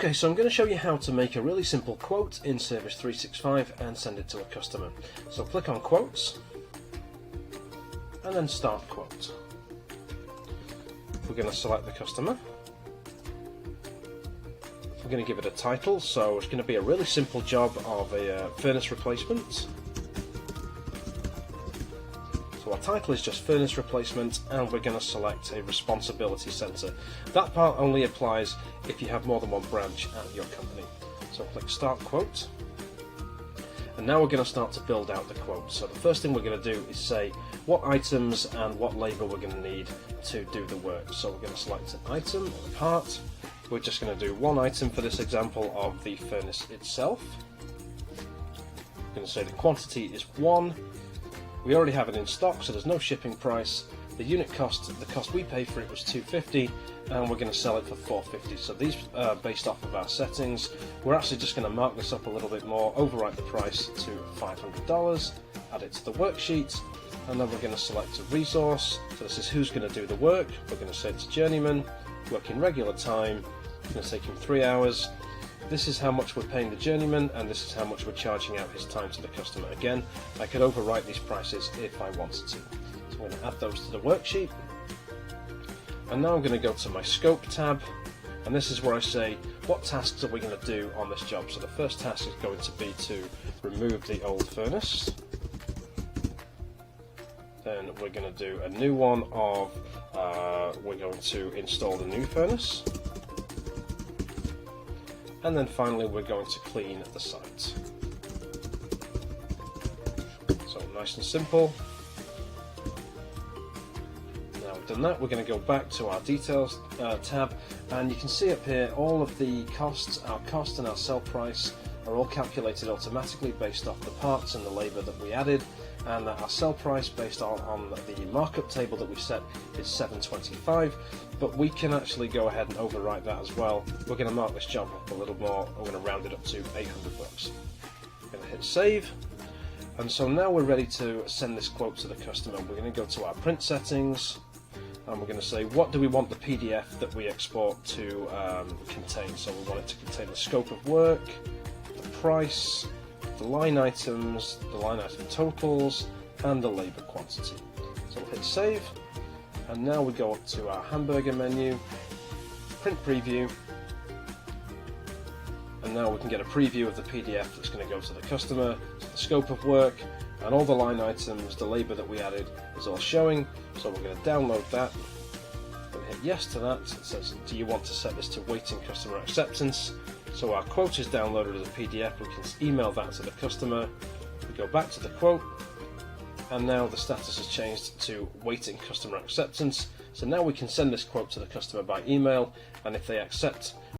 Okay, so I'm going to show you how to make a really simple quote in Service365 and send it to a customer. So click on Quotes and then Start Quote. We're going to select the customer. We're going to give it a title, so it's going to be a really simple job of a furnace replacement. So our title is just furnace replacement, and we're going to select a responsibility center. That part only applies if you have more than one branch at your company. So click Start Quote, and now we're going to start to build out the quote. So the first thing we're going to do is say what items and what labor we're going to need to do the work. So we're going to select an item or a part. We're just going to do one item for this example of the furnace itself. We're going to say the quantity is 1. We already have it in stock, so there's no shipping price. The unit cost, the cost we paid for it was $250, and we're going to sell it for $450. So these are based off of our settings. We're actually just going to mark this up a little bit more, overwrite the price to $500, add it to the worksheet, and then we're going to select a resource. So this is who's going to do the work. We're going to say it's a journeyman, working regular time. It's going to take him 3 hours. This is how much we're paying the journeyman, and this is how much we're charging out his time to the customer. Again, I could overwrite these prices if I wanted to. So I'm going to add those to the worksheet. And now I'm going to go to my Scope tab, and this is where I say what tasks are we going to do on this job. So the first task is going to be to remove the old furnace. Then we're going to do a new one of, we're going to install the new furnace. And then finally we're going to clean the site. So nice and simple. Now we've done that, we're going to go back to our Details tab, and you can see up here all of the costs. Our cost and our sell price are all calculated automatically based off the parts and the labour that we added, and our sell price based on the markup table that we set is $7.25, but we can actually go ahead and overwrite that as well. We're going to mark this job up a little more. We're going to round it up to $800. I'm going to hit save, and so now we're ready to send this quote to the customer. We're going to go to our print settings, and we're going to say what do we want the PDF that we export to contain. So we want it to contain the scope of work, the price, the line items, the line item totals, and the labour quantity. So we'll hit save, and now we go up to our hamburger menu, print preview, and now we can get a preview of the PDF that's going to go to the customer. So the scope of work and all the line items, the labour that we added is all showing. So we're going to download that and hit yes to that. It says, do you want to set this to waiting customer acceptance? So our quote is downloaded as a PDF. We can email that to the customer. We go back to the quote, and now the status has changed to waiting customer acceptance. So now we can send this quote to the customer by email, and if they accept